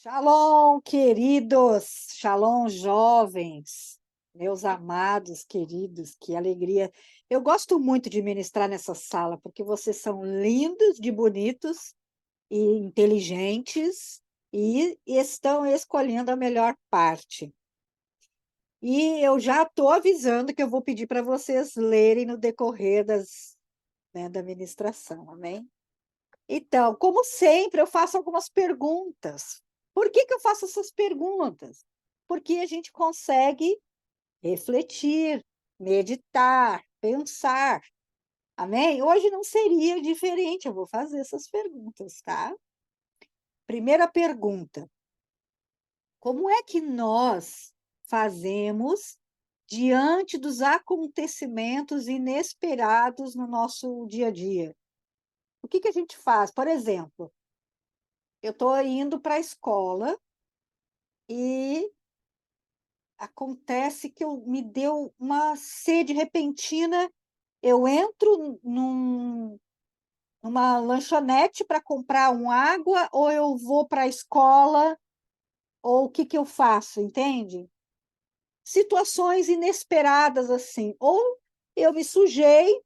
Shalom, queridos, shalom, jovens, meus amados queridos, que alegria. Eu gosto muito de ministrar nessa sala, porque vocês são lindos, de bonitos e inteligentes e estão escolhendo a melhor parte. E eu já estou avisando que eu vou pedir para vocês lerem no decorrer da ministração, amém? Então, como sempre, eu faço algumas perguntas. Por que eu faço essas perguntas? Porque a gente consegue refletir, meditar, pensar. Amém? Hoje não seria diferente, eu vou fazer essas perguntas, tá? Primeira pergunta: como é que nós fazemos diante dos acontecimentos inesperados no nosso dia a dia? O que a gente faz? Por exemplo, eu estou indo para a escola e acontece que me deu uma sede repentina. Eu entro numa lanchonete para comprar uma água, ou eu vou para a escola, ou o que eu faço, entende? Situações inesperadas assim. Ou eu me sujei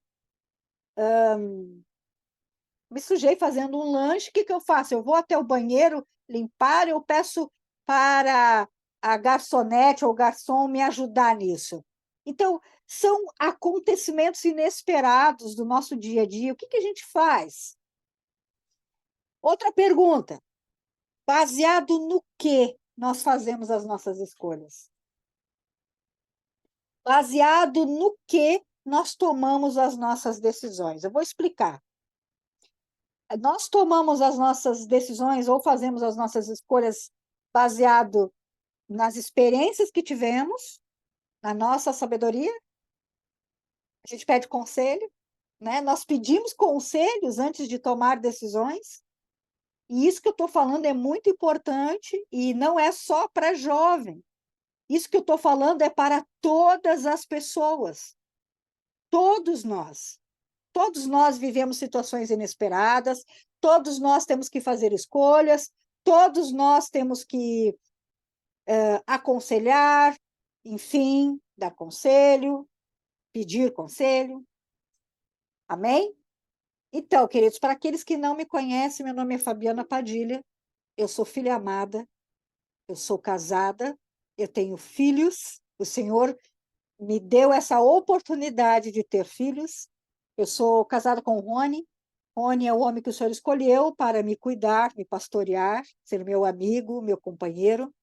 fazendo um lanche, o que eu faço? Eu vou até o banheiro limpar, eu peço para a garçonete ou garçom me ajudar nisso. Então, são acontecimentos inesperados do nosso dia a dia. O que a gente faz? Outra pergunta: baseado no que nós fazemos as nossas escolhas? Baseado no que nós tomamos as nossas decisões? Eu vou explicar. Nós tomamos as nossas decisões ou fazemos as nossas escolhas baseado nas experiências que tivemos, na nossa sabedoria. A gente pede conselho, né? Nós pedimos conselhos antes de tomar decisões. E isso que eu estou falando é muito importante e não é só para jovem. Isso que eu estou falando é para todas as pessoas, todos nós. Todos nós vivemos situações inesperadas, todos nós temos que fazer escolhas, todos nós temos que aconselhar, enfim, dar conselho, pedir conselho. Amém? Então, queridos, para aqueles que não me conhecem, meu nome é Fabiana Padilha, eu sou filha amada, eu sou casada, eu tenho filhos, o Senhor me deu essa oportunidade de ter filhos. Eu sou casada com o Rony. Rony é o homem que o Senhor escolheu para me cuidar, me pastorear, ser meu amigo, meu companheiro.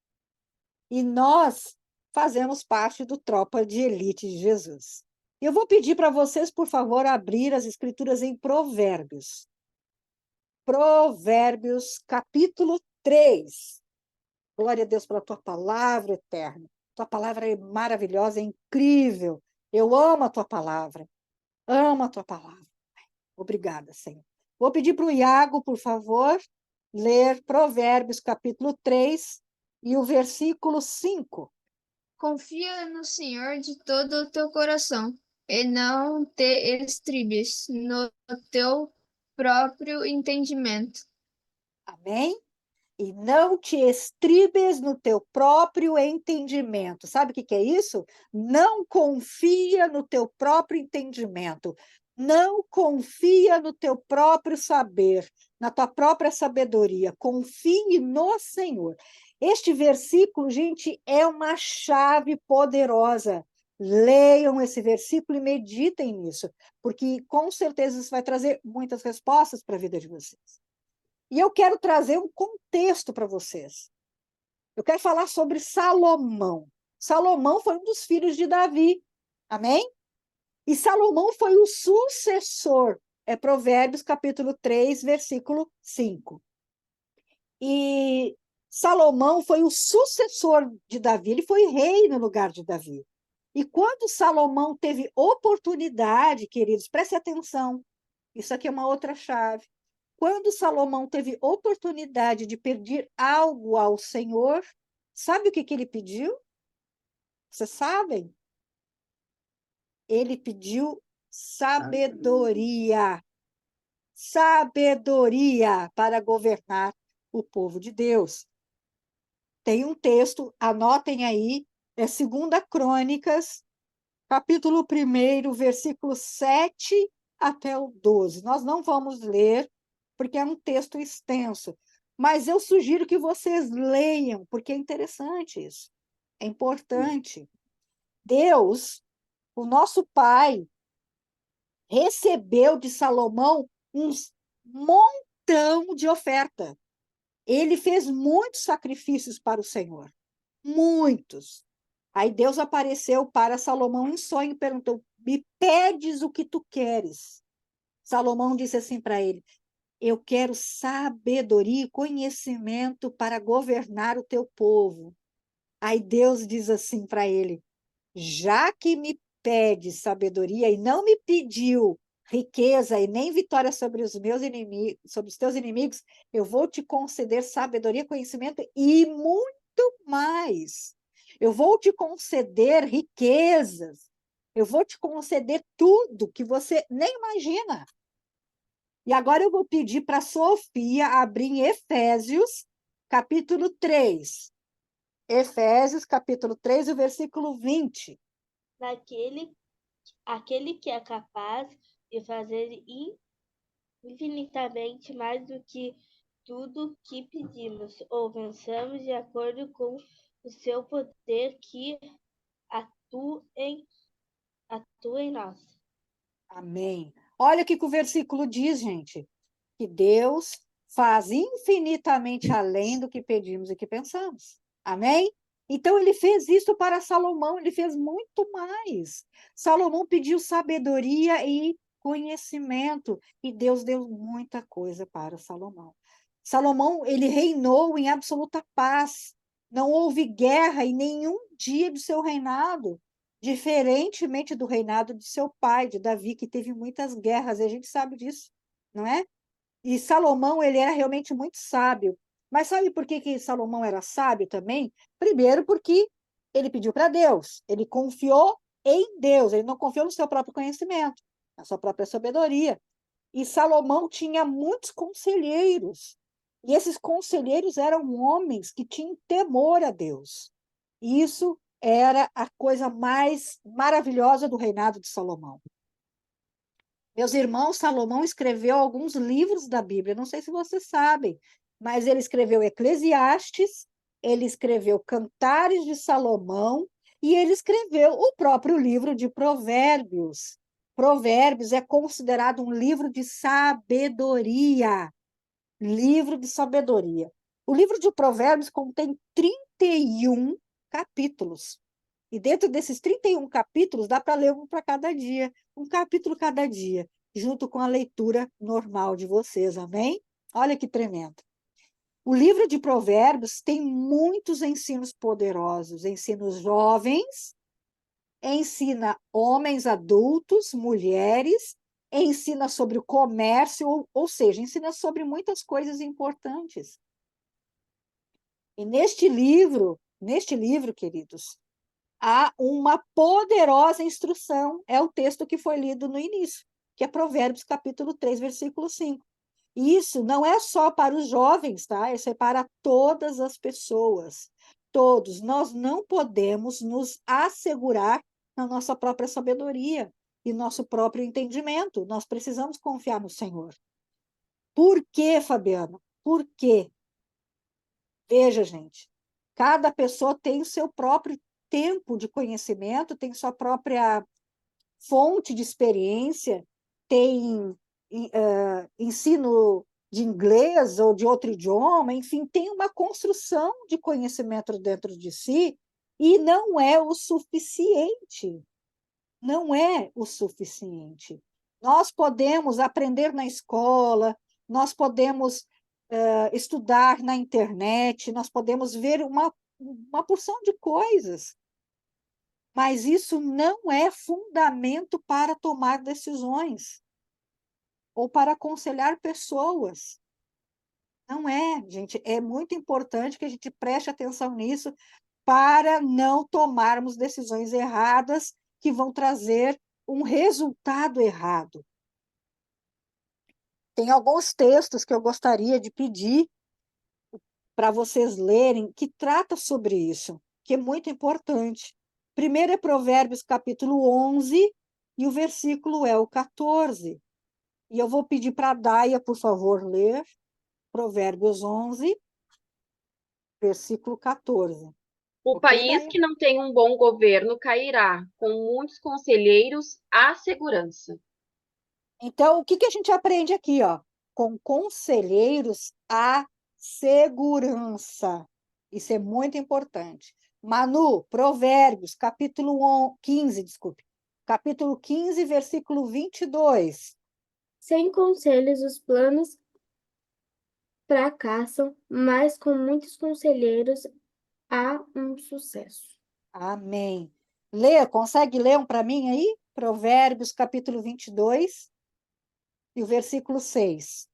E nós fazemos parte do Tropa de Elite de Jesus. Eu vou pedir para vocês, por favor, abrir as escrituras em Provérbios. Provérbios, capítulo 3. Glória a Deus pela tua palavra eterna. Tua palavra é maravilhosa, é incrível. Eu amo a tua palavra. Amo a tua palavra. Obrigada, Senhor. Vou pedir para o Iago, por favor, ler Provérbios, capítulo 3 e o versículo 5. Confia no Senhor de todo o teu coração, e não te estribes no teu próprio entendimento. Amém? E não te estribes no teu próprio entendimento. Sabe o que é isso? Não confia no teu próprio entendimento. Não confia no teu próprio saber, na tua própria sabedoria. Confie no Senhor. Este versículo, gente, é uma chave poderosa. Leiam esse versículo e meditem nisso, porque com certeza isso vai trazer muitas respostas para a vida de vocês. E eu quero trazer um contexto para vocês. Eu quero falar sobre Salomão. Salomão foi um dos filhos de Davi. Amém? E Salomão foi o sucessor. É Provérbios, capítulo 3, versículo 5. E Salomão foi o sucessor de Davi, ele foi rei no lugar de Davi. E quando Salomão teve oportunidade, queridos, preste atenção, isso aqui é uma outra chave. Quando Salomão teve oportunidade de pedir algo ao Senhor, sabe o que ele pediu? Vocês sabem? Ele pediu sabedoria. Sabedoria para governar o povo de Deus. tem um texto, anotem aí, é 2 Crônicas, capítulo 1, versículo 7 até o 12. Nós não vamos ler, porque é um texto extenso, mas eu sugiro que vocês leiam, porque é interessante isso, é importante. Deus, o nosso Pai, recebeu de Salomão um montão de oferta. Ele fez muitos sacrifícios para o Senhor, muitos. Aí Deus apareceu para Salomão em sonho e perguntou: me pedes o que tu queres? Salomão disse assim para ele: eu quero sabedoria e conhecimento para governar o teu povo. Aí Deus diz assim para ele: já que me pede sabedoria e não me pediu riqueza e nem vitória sobre os meus inimigos, sobre os teus inimigos, eu vou te conceder sabedoria, conhecimento e muito mais. Eu vou te conceder riquezas. Eu vou te conceder tudo que você nem imagina. E agora eu vou pedir para a Sofia abrir em Efésios, capítulo 3. Efésios, capítulo 3, o versículo 20. Aquele que é capaz de fazer infinitamente mais do que tudo que pedimos ou pensamos, de acordo com o seu poder que atua em nós. Amém. Olha o que o versículo diz, gente. Que Deus faz infinitamente além do que pedimos e que pensamos. Amém? Então, ele fez isso para Salomão, ele fez muito mais. Salomão pediu sabedoria e conhecimento, e Deus deu muita coisa para Salomão. Salomão, ele reinou em absoluta paz. Não houve guerra em nenhum dia do seu reinado, diferentemente do reinado de seu pai, de Davi, que teve muitas guerras, e a gente sabe disso, não é? E Salomão, ele era realmente muito sábio. Mas sabe por que Salomão era sábio também? Primeiro, porque ele pediu para Deus, ele confiou em Deus, ele não confiou no seu próprio conhecimento, na sua própria sabedoria. E Salomão tinha muitos conselheiros, e esses conselheiros eram homens que tinham temor a Deus. E isso era a coisa mais maravilhosa do reinado de Salomão. Meus irmãos, Salomão escreveu alguns livros da Bíblia, não sei se vocês sabem, mas ele escreveu Eclesiastes, ele escreveu Cantares de Salomão e ele escreveu o próprio livro de Provérbios. Provérbios é considerado um livro de sabedoria. Livro de sabedoria. O livro de Provérbios contém 31 capítulos. E dentro desses 31 capítulos, dá para ler um para cada dia, um capítulo cada dia, junto com a leitura normal de vocês, amém? Olha que tremendo. O livro de Provérbios tem muitos ensinos poderosos, ensina os jovens, ensina homens adultos, mulheres, ensina sobre o comércio, ou seja, ensina sobre muitas coisas importantes. E neste livro, queridos, há uma poderosa instrução, é o texto que foi lido no início, que é Provérbios capítulo 3, versículo 5. Isso não é só para os jovens, tá? Isso é para todas as pessoas. Todos. Nós não podemos nos assegurar na nossa própria sabedoria e nosso próprio entendimento. Nós precisamos confiar no Senhor. Por quê, Fabiana? Por quê? Veja, gente, cada pessoa tem o seu próprio tempo de conhecimento, tem sua própria fonte de experiência, tem ensino de inglês ou de outro idioma, enfim, tem uma construção de conhecimento dentro de si e não é o suficiente. Não é o suficiente. Nós podemos aprender na escola, nós podemos estudar na internet, nós podemos ver uma porção de coisas, mas isso não é fundamento para tomar decisões ou para aconselhar pessoas. Não é, gente. É muito importante que a gente preste atenção nisso para não tomarmos decisões erradas que vão trazer um resultado errado. Tem alguns textos que eu gostaria de pedir para vocês lerem, que trata sobre isso, que é muito importante. Primeiro é Provérbios, capítulo 11, e o versículo é o 14. E eu vou pedir para a Daia, por favor, ler Provérbios 11, versículo 14. O Ok, país Daia? que não tem um bom governo cairá, com muitos conselheiros, há segurança. Então, o que a gente aprende aqui, ó? Com conselheiros, há segurança. Isso é muito importante. Manu, Provérbios, capítulo 15, desculpe. Capítulo 15, versículo 22. Sem conselhos, os planos fracassam, mas com muitos conselheiros há um sucesso. Amém. Lê, consegue ler um para mim aí? Provérbios, capítulo 22 e o versículo 6.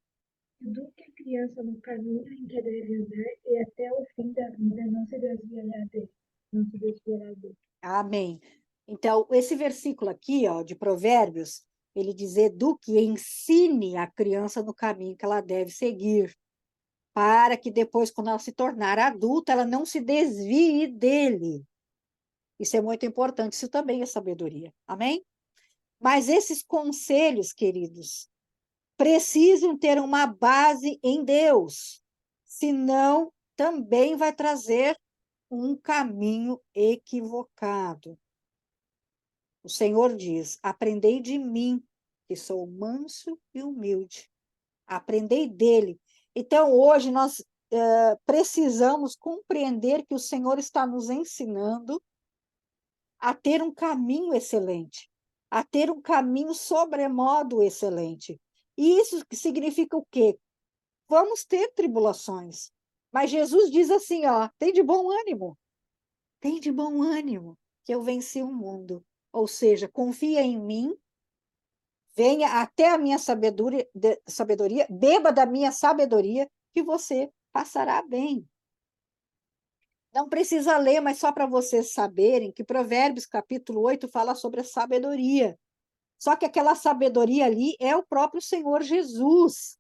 Eduque a criança no caminho em que deve andar, e até o fim da vida não se desviará dele. Não se desviará dele. Amém. Então, esse versículo aqui, ó, de Provérbios, ele diz: eduque e ensine a criança no caminho que ela deve seguir, para que depois, quando ela se tornar adulta, ela não se desvie dele. Isso é muito importante, isso também é sabedoria. Amém? Mas esses conselhos, queridos, precisam ter uma base em Deus, senão também vai trazer um caminho equivocado. O Senhor diz: aprendei de mim, que sou manso e humilde. Aprendei dele. Então, hoje, nós precisamos compreender que o Senhor está nos ensinando a ter um caminho excelente, a ter um caminho sobremodo excelente. E isso significa o quê? Vamos ter tribulações. Mas Jesus diz assim, ó, tem de bom ânimo, que eu venci o mundo. Ou seja, confia em mim, venha até a minha sabedoria, beba da minha sabedoria, que você passará bem. Não precisa ler, mas só para vocês saberem que Provérbios capítulo 8 fala sobre a sabedoria. Só que aquela sabedoria ali é o próprio Senhor Jesus.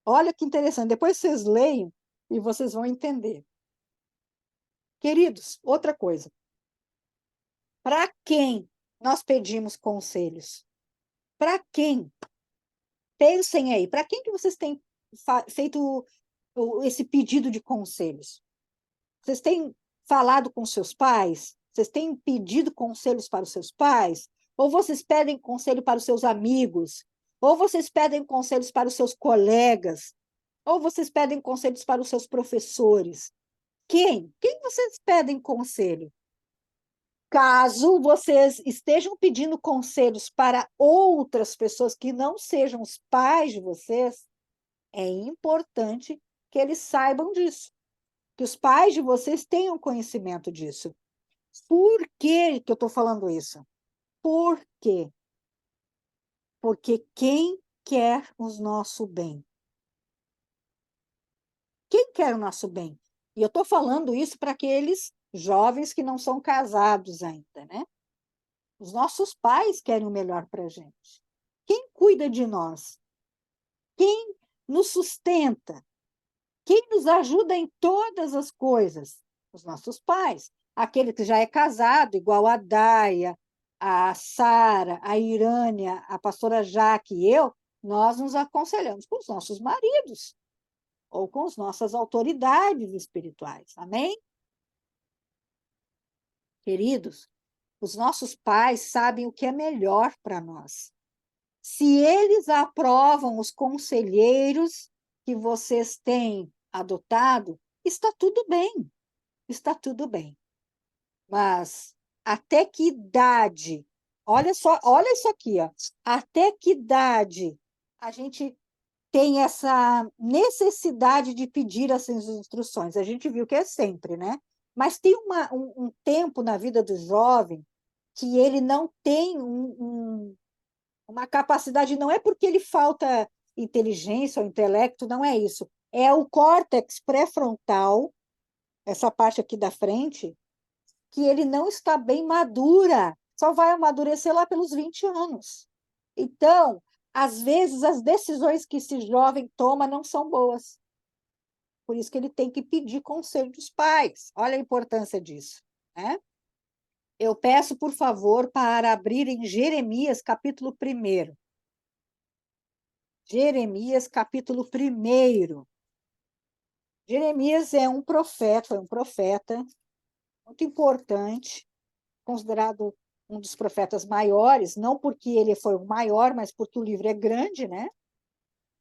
Olha que interessante, depois vocês leiam e vocês vão entender. Queridos, outra coisa. Para quem nós pedimos conselhos? Para quem? Pensem aí, para quem que vocês têm feito esse pedido de conselhos? Vocês têm falado com seus pais? Vocês têm pedido conselhos para os seus pais? Ou vocês pedem conselho para os seus amigos? Ou vocês pedem conselhos para os seus colegas? Ou vocês pedem conselhos para os seus professores? Quem? Quem vocês pedem conselho? Caso vocês estejam pedindo conselhos para outras pessoas que não sejam os pais de vocês, é importante que eles saibam disso, que os pais de vocês tenham conhecimento disso. Por que eu estou falando isso? Por quê? Porque quem quer o nosso bem? Quem quer o nosso bem? E eu estou falando isso para aqueles jovens que não são casados ainda, né? Os nossos pais querem o melhor para a gente. Quem cuida de nós? Quem nos sustenta? Quem nos ajuda em todas as coisas? Os nossos pais. Aquele que já é casado, igual a Daia, a Sara, a Irânia, a pastora Jaque e eu, nós nos aconselhamos com os nossos maridos ou com as nossas autoridades espirituais. Amém? Queridos, os nossos pais sabem o que é melhor para nós. Se eles aprovam os conselheiros que vocês têm adotado, está tudo bem, está tudo bem. Mas até que idade? Olha só, olha isso aqui, ó. Até que idade a gente tem essa necessidade de pedir essas instruções? A gente viu que é sempre, né? Mas tem um tempo na vida do jovem que ele não tem uma capacidade, não é porque ele falta inteligência ou intelecto, não é isso. É o córtex pré-frontal, essa parte aqui da frente, que ele não está bem madura, só vai amadurecer lá pelos 20 anos. Então, às vezes, as decisões que esse jovem toma não são boas. Por isso que ele tem que pedir conselho dos pais. Olha a importância disso, né? Eu peço, por favor, para abrir em Jeremias, capítulo 1. Jeremias, capítulo 1. Jeremias foi um profeta muito importante, considerado um dos profetas maiores, não porque ele foi o maior, mas porque o livro é grande, né?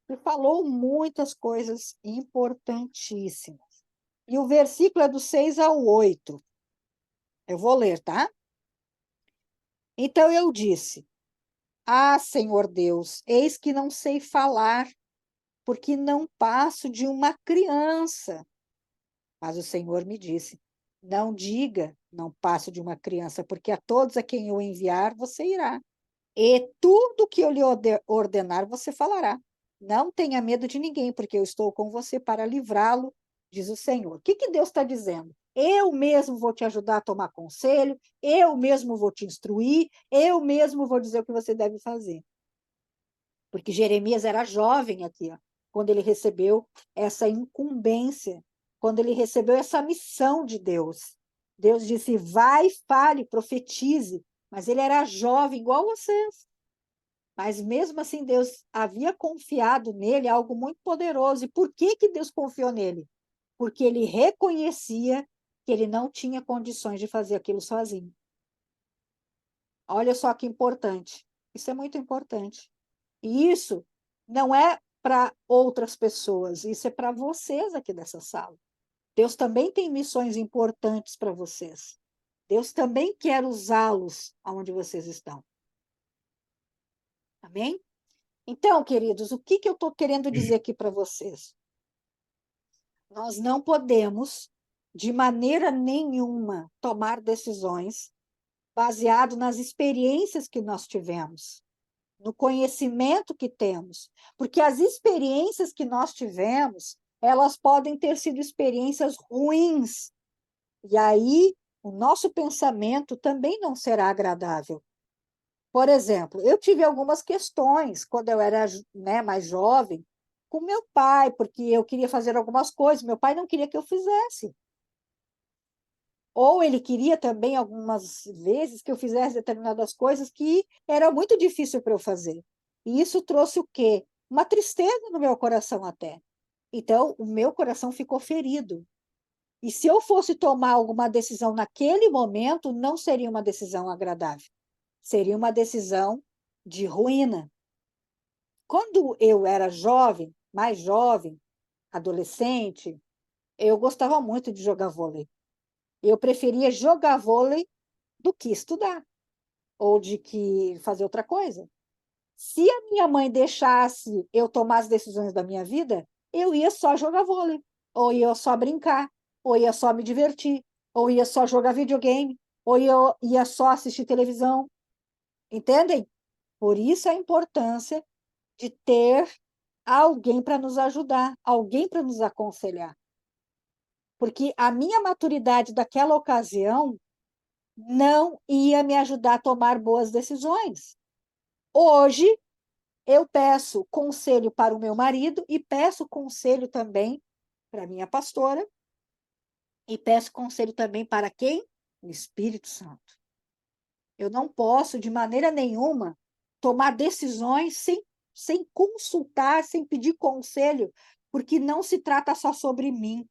Ele falou muitas coisas importantíssimas. E o versículo é do 6 ao 8. Eu vou ler, tá? Então eu disse: Ah, Senhor Deus, eis que não sei falar, porque não passo de uma criança. Mas o Senhor me disse: Não diga, não passo de uma criança, porque a todos a quem eu enviar, você irá. E tudo que eu lhe ordenar, você falará. Não tenha medo de ninguém, porque eu estou com você para livrá-lo, diz o Senhor. O que Deus está dizendo? Eu mesmo vou te ajudar a tomar conselho, eu mesmo vou te instruir, eu mesmo vou dizer o que você deve fazer. Porque Jeremias era jovem aqui, ó, quando ele recebeu essa incumbência, quando ele recebeu essa missão de Deus. Deus disse: vai, fale, profetize. Mas ele era jovem, igual vocês. Mas mesmo assim, Deus havia confiado nele algo muito poderoso. E por que Deus confiou nele? Porque ele reconhecia que ele não tinha condições de fazer aquilo sozinho. Olha só que importante. Isso é muito importante. E isso não é para outras pessoas, isso é para vocês aqui dessa sala. Deus também tem missões importantes para vocês. Deus também quer usá-los aonde vocês estão. Amém? Então, queridos, o que eu estou querendo dizer aqui para vocês? Nós não podemos, de maneira nenhuma, tomar decisões baseado nas experiências que nós tivemos, no conhecimento que temos, porque as experiências que nós tivemos, elas podem ter sido experiências ruins, e aí o nosso pensamento também não será agradável. Por exemplo, eu tive algumas questões quando eu era, né, mais jovem, com meu pai, porque eu queria fazer algumas coisas, meu pai não queria que eu fizesse. Ou ele queria também, algumas vezes, que eu fizesse determinadas coisas que era muito difícil para eu fazer. E isso trouxe o quê? Uma tristeza no meu coração até. Então, o meu coração ficou ferido. E se eu fosse tomar alguma decisão naquele momento, não seria uma decisão agradável. Seria uma decisão de ruína. Quando eu era jovem, mais jovem, adolescente, eu gostava muito de jogar vôlei. Eu preferia jogar vôlei do que estudar ou de que fazer outra coisa. Se a minha mãe deixasse eu tomar as decisões da minha vida, eu ia só jogar vôlei, ou ia só brincar, ou ia só me divertir, ou ia só jogar videogame, ou ia só assistir televisão. Entendem? Por isso a importância de ter alguém para nos ajudar, alguém para nos aconselhar. Porque a minha maturidade daquela ocasião não ia me ajudar a tomar boas decisões. Hoje, eu peço conselho para o meu marido e peço conselho também para a minha pastora e peço conselho também para quem? O Espírito Santo. Eu não posso, de maneira nenhuma, tomar decisões sem consultar, sem pedir conselho, porque não se trata só sobre mim.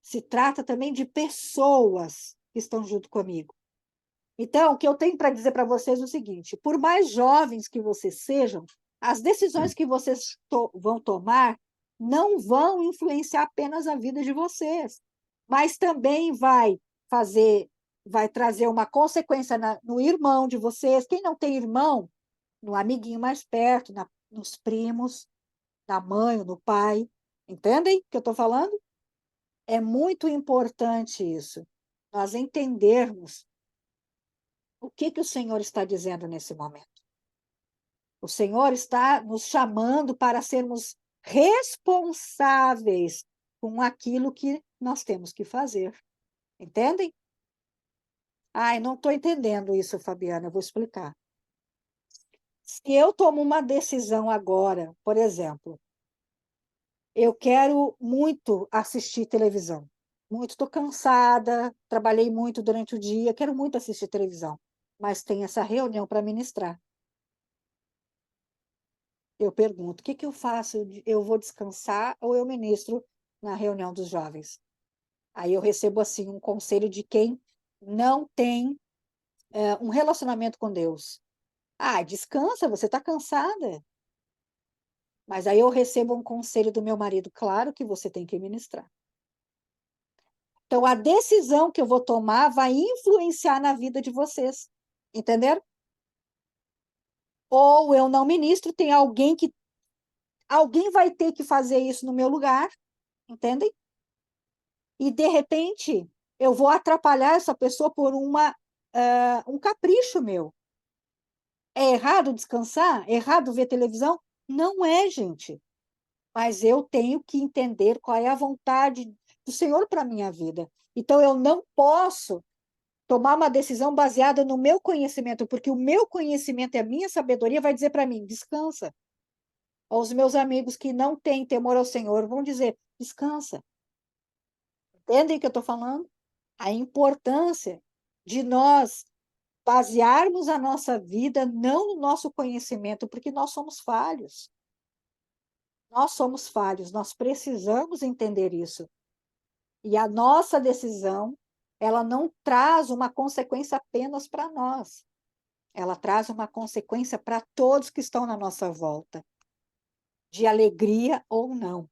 Se trata também de pessoas que estão junto comigo. Então, o que eu tenho para dizer para vocês é o seguinte: por mais jovens que vocês sejam, as decisões que vocês vão tomar não vão influenciar apenas a vida de vocês, mas também vai trazer uma consequência no irmão de vocês. Quem não tem irmão, no amiguinho mais perto, nos primos, na mãe, no pai. Entendem o que eu estou falando? É muito importante isso, nós entendermos o que o Senhor está dizendo nesse momento. O Senhor está nos chamando para sermos responsáveis com aquilo que nós temos que fazer. Entendem? Ai, não estou entendendo isso, Fabiana, eu vou explicar. Se eu tomo uma decisão agora, por exemplo, Eu quero muito assistir televisão. Muito, estou cansada, trabalhei muito durante o dia, quero muito assistir televisão, mas tem essa reunião para ministrar. Eu pergunto, o que que eu faço? Eu vou descansar ou eu ministro na reunião dos jovens? Aí eu recebo assim um conselho de quem não tem um relacionamento com Deus. Ah, descansa, você está cansada. Mas aí eu recebo um conselho do meu marido, claro que você tem que ministrar. Então, a decisão que eu vou tomar vai influenciar na vida de vocês. Entenderam? Ou eu não ministro, tem alguém que. Alguém vai ter que fazer isso no meu lugar, entendem? E, de repente, eu vou atrapalhar essa pessoa por um capricho meu. É errado descansar? É errado ver televisão? Não é, gente. Mas eu tenho que entender qual é a vontade do Senhor para a minha vida. Então, eu não posso tomar uma decisão baseada no meu conhecimento, porque o meu conhecimento e a minha sabedoria vai dizer para mim, descansa. Aos meus amigos que não têm temor ao Senhor vão dizer, descansa. Entendem o que eu estou falando? A importância de nós basearmos a nossa vida não no nosso conhecimento, porque nós somos falhos. Nós somos falhos, nós precisamos entender isso. E a nossa decisão, ela não traz uma consequência apenas para nós. Ela traz uma consequência para todos que estão na nossa volta, de alegria ou não.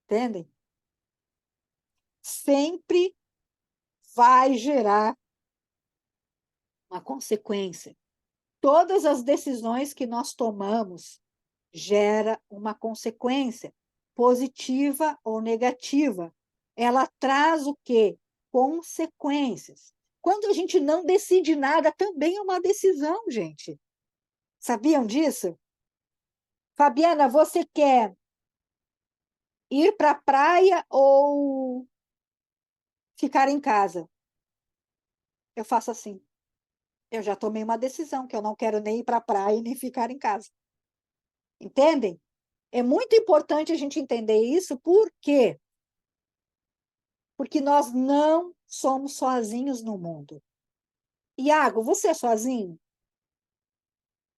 Entendem? Sempre vai gerar uma consequência. Todas as decisões que nós tomamos gera uma consequência, positiva ou negativa. Ela traz o quê? Consequências. Quando a gente não decide nada, também é uma decisão, gente. Sabiam disso? Fabiana, você quer ir para a praia ou ficar em casa? Eu faço assim. Eu já tomei uma decisão, que eu não quero nem ir para a praia nem ficar em casa. Entendem? É muito importante a gente entender isso, por quê? Porque nós não somos sozinhos no mundo. Iago, você é sozinho?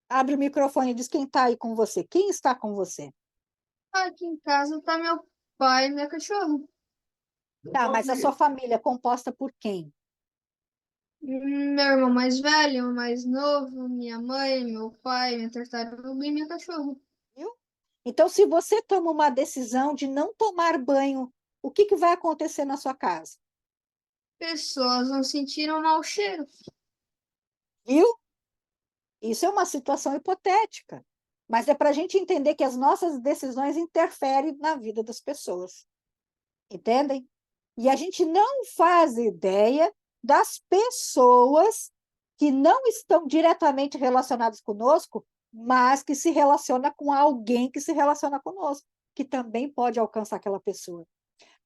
Abre o microfone e diz quem está aí com você. Quem está com você? Aqui em casa tá meu pai e minha cachorra. Tá, mas a sua família é composta por quem? Meu irmão mais velho, mais novo, minha mãe, meu pai, minha tartaruga e minha cachorra. Viu? Então, se você toma uma decisão de não tomar banho, o que que vai acontecer na sua casa? Pessoas vão sentir um mau cheiro. Viu? Isso é uma situação hipotética, mas é para a gente entender que as nossas decisões interferem na vida das pessoas. Entendem? E a gente não faz ideia das pessoas que não estão diretamente relacionadas conosco, mas que se relaciona com alguém que se relaciona conosco, que também pode alcançar aquela pessoa.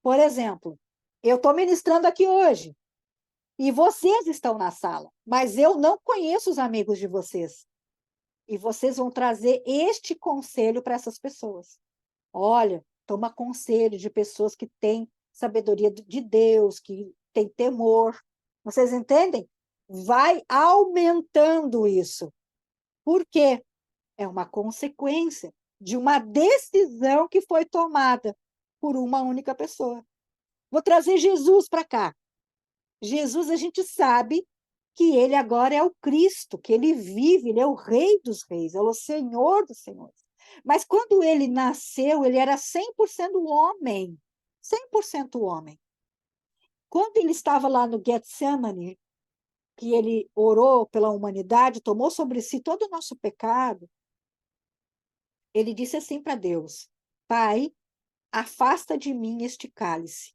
Por exemplo, eu estou ministrando aqui hoje, e vocês estão na sala, mas eu não conheço os amigos de vocês. E vocês vão trazer este conselho para essas pessoas. Olha, toma conselho de pessoas que têm sabedoria de Deus, que têm temor. Vocês entendem? Vai aumentando isso. Por quê? É uma consequência de uma decisão que foi tomada por uma única pessoa. Vou trazer Jesus para cá. Jesus, a gente sabe que ele agora é o Cristo, que ele vive, ele é o Rei dos Reis, é o Senhor dos Senhores. Mas quando ele nasceu, ele era 100% homem, 100% homem. Quando ele estava lá no Getsemane, que ele orou pela humanidade, tomou sobre si todo o nosso pecado, ele disse assim para Deus: Pai, afasta de mim este cálice.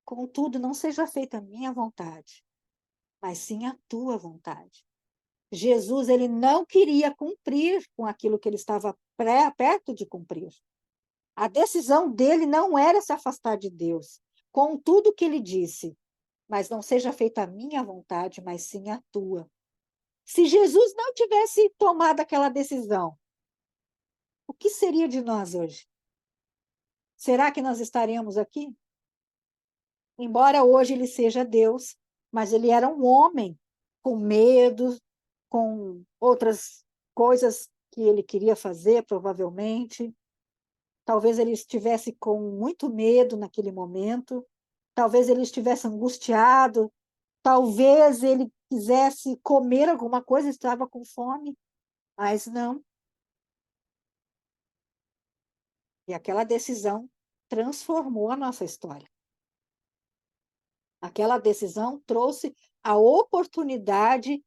Contudo, não seja feita a minha vontade, mas sim a tua vontade. Jesus, ele não queria cumprir com aquilo que ele estava perto de cumprir. A decisão dele não era se afastar de Deus, com tudo que ele disse, mas não seja feita a minha vontade, mas sim a tua. Se Jesus não tivesse tomado aquela decisão, o que seria de nós hoje? será que nós estaríamos aqui? Embora hoje ele seja Deus, mas ele era um homem com medo, com outras coisas que ele queria fazer, provavelmente. Talvez ele estivesse com muito medo naquele momento, talvez ele estivesse angustiado, talvez ele quisesse comer alguma coisa, estava com fome, mas não. E aquela decisão transformou a nossa história. Aquela decisão trouxe a oportunidade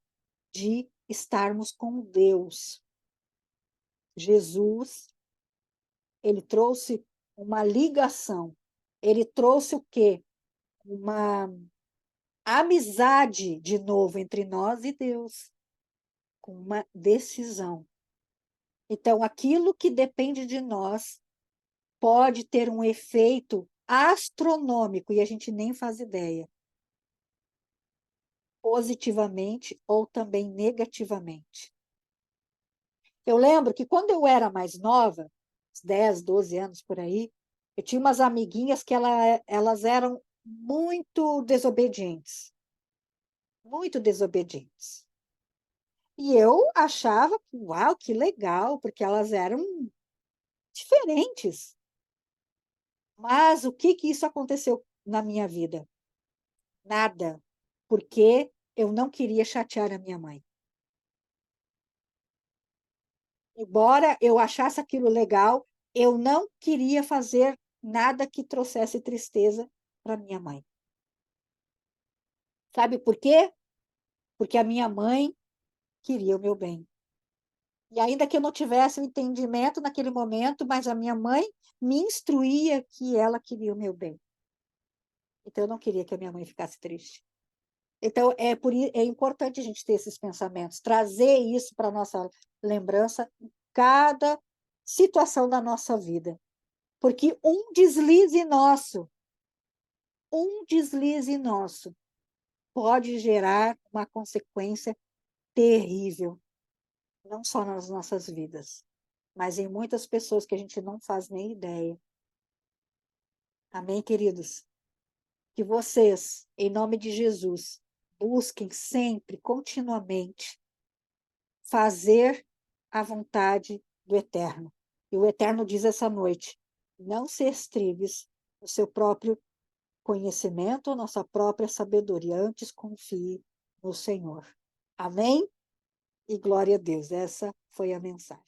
de estarmos com Deus. Jesus, ele trouxe uma ligação. Ele trouxe o quê? Uma amizade de novo entre nós e Deus, com uma decisão. Então, aquilo que depende de nós pode ter um efeito astronômico e a gente nem faz ideia, positivamente ou também negativamente. Eu lembro que quando eu era mais nova, uns 10, 12 anos por aí, eu tinha umas amiguinhas que elas eram muito desobedientes. Muito desobedientes. E eu achava, uau, que legal, porque elas eram diferentes. Mas o que isso aconteceu na minha vida? Nada, porque eu não queria chatear a minha mãe. Embora eu achasse aquilo legal, eu não queria fazer nada que trouxesse tristeza para minha mãe. Sabe por quê? Porque a minha mãe queria o meu bem. E ainda que eu não tivesse o entendimento naquele momento, mas a minha mãe me instruía que ela queria o meu bem. Então, eu não queria que a minha mãe ficasse triste. Então, é importante a gente ter esses pensamentos, trazer isso para a nossa lembrança em cada situação da nossa vida. Porque um deslize nosso pode gerar uma consequência terrível, não só nas nossas vidas, mas em muitas pessoas que a gente não faz nem ideia. Amém, queridos? Que vocês, em nome de Jesus, busquem sempre, continuamente, fazer a vontade do Eterno. E o Eterno diz essa noite: não se estribes no seu próprio conhecimento ou nossa própria sabedoria, antes confie no Senhor. Amém? E glória a Deus. Essa foi a mensagem.